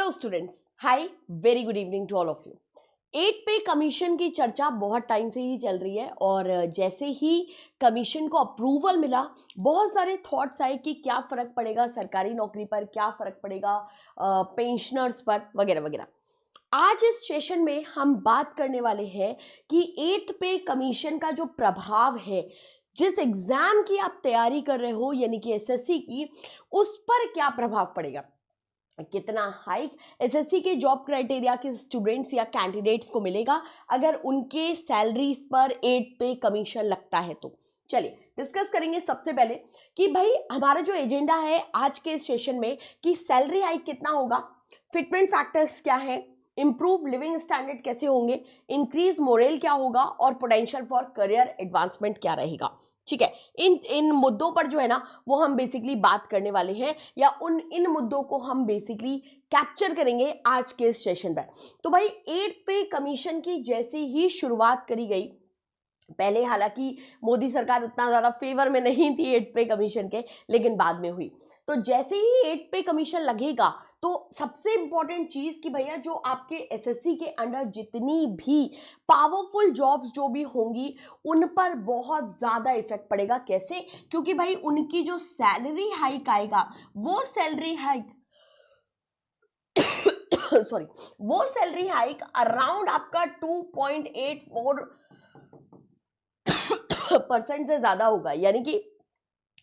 Hello students, hi, very good evening to all of you. 8 pay commission की चर्चा बहुत time से ही चल रही है और जैसे ही कमीशन को अप्रूवल मिला, बहुत सारे थॉट्स आए कि क्या फ़र्क पड़ेगा सरकारी नौकरी पर, क्या फ़र्क पड़ेगा पेंशनर्स पर, वगैरह वगैरह। आज इस सेशन में हम बात करने वाले हैं कि 8 पे कमीशन का जो प्रभाव है, जिस एग्ज़ाम की आप तैयारी कर रहे हो यानी कि एसएससी की, उस पर क्या प्रभाव पड़ेगा, कितना हाइक एसएससी के जॉब क्राइटेरिया के स्टूडेंट्स या कैंडिडेट्स को मिलेगा अगर उनके सैलरीज पर 8 पे कमीशन लगता है। तो चलिए डिस्कस करेंगे सबसे पहले कि भाई हमारा जो एजेंडा है आज के सेशन में कि सैलरी हाइक कितना होगा, फिटमेंट फैक्टर्स क्या है, इंप्रूव लिविंग स्टैंडर्ड कैसे होंगे, इंक्रीज मोरल क्या होगा और पोटेंशियल फॉर करियर एडवांसमेंट क्या रहेगा। ठीक है, इन मुद्दों पर जो है ना वो हम बेसिकली बात करने वाले हैं या इन मुद्दों को हम बेसिकली कैप्चर करेंगे आज के सेशन पर। तो भाई 8 पे कमीशन की जैसे ही शुरुआत करी गई, पहले हालांकि मोदी सरकार उतना ज़्यादा फेवर में नहीं थी 8 पे कमीशन के, लेकिन बाद में हुई। तो जैसे ही 8 पे कमीशन लगेगा तो सबसे इंपॉर्टेंट चीज़ कि भैया जो आपके एसएससी के अंडर जितनी भी पावरफुल जॉब्स जो भी होंगी उन पर बहुत ज़्यादा इफेक्ट पड़ेगा। कैसे? क्योंकि भाई उनकी जो सैलरी हाइक आएगा वो सैलरी हाइक सॉरी वो सैलरी हाइक अराउंड आपका 2.84% से ज्यादा होगा, यानी कि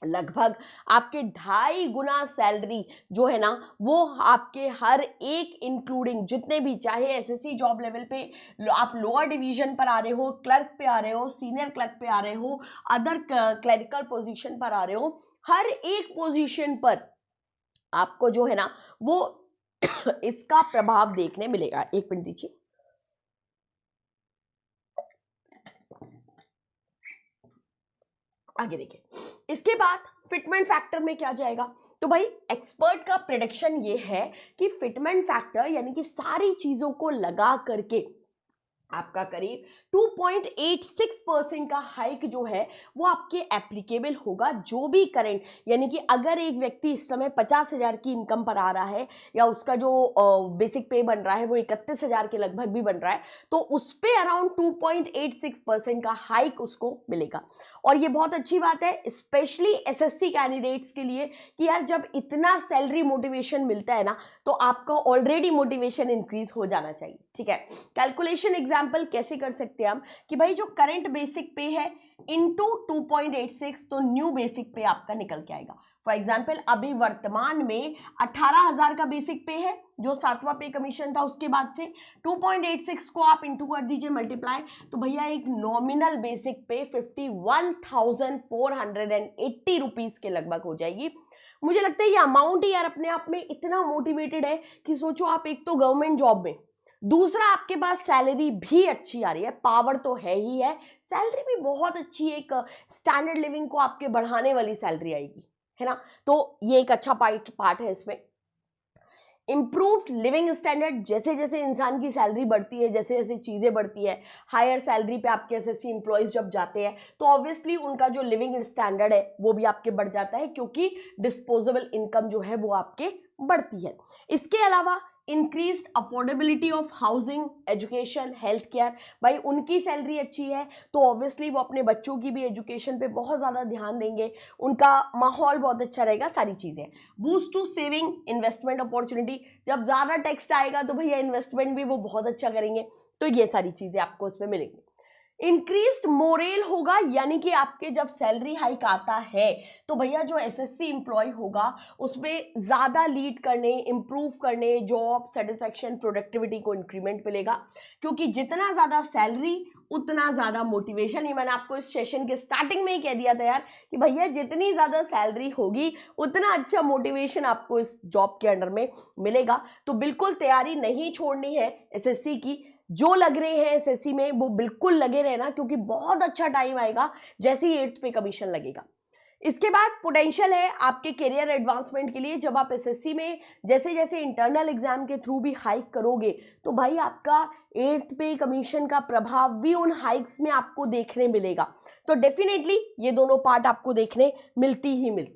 लगभग आपके 2.5 गुना सैलरी जो है ना वो आपके हर एक इंक्लूडिंग जितने भी, चाहे एसएससी जॉब लेवल पे आप लोअर डिवीजन पर आ रहे हो, क्लर्क पे आ रहे हो, सीनियर क्लर्क पे आ रहे हो, अदर क्लरिकल पोजीशन पर आ रहे हो, हर एक पोजीशन पर आपको जो है ना वो इसका प्रभाव देखने मिलेगा। एक मिनट दीजिए। आगे देखिए, इसके बाद फिटमेंट फैक्टर में क्या जाएगा। तो भाई एक्सपर्ट का प्रेडिक्शन ये है कि फिटमेंट फैक्टर यानी कि सारी चीजों को लगा करके आपका करीब 2.86% का हाइक जो है वो आपके एप्लीकेबल होगा। जो भी करंट, यानी कि अगर एक व्यक्ति इस समय 50,000 की इनकम पर आ रहा है या उसका जो बेसिक पे बन रहा है वो 31,000 के लगभग भी बन रहा है, तो उस पे अराउंड 2.86% का हाइक उसको मिलेगा। और ये बहुत अच्छी बात है स्पेशली एसएससी कैंडिडेट्स के लिए कि यार जब इतना सैलरी मोटिवेशन मिलता है ना तो आपका ऑलरेडी मोटिवेशन इंक्रीज हो जाना चाहिए। ठीक है, कैलकुलेशन एग्जाम्पल कैसे कर सकते हैं हम कि भाई जो करंट बेसिक पे है इंटू 2.86, तो न्यू बेसिक पे आपका निकल के आएगा। फॉर एग्जाम्पल अभी वर्तमान में 18,000 का बेसिक पे है जो 7वां पे कमीशन था, उसके बाद से 2.86 को आप इंटू कर दीजिए मल्टीप्लाई, तो भैया एक नॉमिनल बेसिक पे 51,480 रुपीज के लगभग हो जाएगी। मुझे लगता है ये अमाउंट ही यार अपने आप में इतना मोटिवेटेड है कि सोचो आप एक तो गवर्नमेंट जॉब में, दूसरा आपके पास सैलरी भी अच्छी आ रही है, पावर तो है ही है, सैलरी भी बहुत अच्छी है, एक स्टैंडर्ड लिविंग को आपके बढ़ाने वाली सैलरी आएगी, है ना। तो ये एक अच्छा पार्ट है इसमें। इम्प्रूव्ड लिविंग स्टैंडर्ड, जैसे जैसे इंसान की सैलरी बढ़ती है, जैसे जैसे चीज़ें बढ़ती है, हायर सैलरी पे आपके एसएससी एम्प्लॉयज जब जाते हैं तो ऑब्वियसली उनका जो लिविंग स्टैंडर्ड है वो भी आपके बढ़ जाता है क्योंकि डिस्पोजेबल इनकम जो है वो आपके बढ़ती है। इसके अलावा increased affordability of housing, education, health care, भाई उनकी सैलरी अच्छी है तो ऑब्वियसली वो अपने बच्चों की भी एजुकेशन पे बहुत ज़्यादा ध्यान देंगे, उनका माहौल बहुत अच्छा रहेगा, सारी चीज़ें। Boost to saving, investment opportunity, जब ज़्यादा टैक्स आएगा तो भैया इन्वेस्टमेंट भी वो बहुत अच्छा करेंगे, तो ये सारी चीज़ें आपको उसमें मिलेंगी। इंक्रीज्ड मोरल होगा, यानी कि आपके जब सैलरी हाइक आता है तो भैया जो एसएससी एम्प्लॉय होगा उसमें ज़्यादा लीड करने, इंप्रूव करने, जॉब सेटिस्फैक्शन, प्रोडक्टिविटी को इंक्रीमेंट मिलेगा, क्योंकि जितना ज़्यादा सैलरी उतना ज़्यादा मोटिवेशन। ये मैंने आपको इस सेशन के स्टार्टिंग में ही कह दिया था यार कि भैया जितनी ज़्यादा सैलरी होगी उतना अच्छा मोटिवेशन आपको इस जॉब के अंडर में मिलेगा। तो बिल्कुल तैयारी नहीं छोड़नी है एसएससी की, जो लग रहे हैं एसएससी में वो बिल्कुल लगे रहना क्योंकि बहुत अच्छा टाइम आएगा जैसे ही 8th पे कमीशन लगेगा। इसके बाद पोटेंशियल है आपके करियर एडवांसमेंट के लिए। जब आप एसएससी में जैसे जैसे इंटरनल एग्जाम के थ्रू भी हाइक करोगे तो भाई आपका 8th पे कमीशन का प्रभाव भी उन हाइक्स में आपको देखने मिलेगा। तो डेफिनेटली ये दोनों पार्ट आपको देखने मिलती ही मिलती।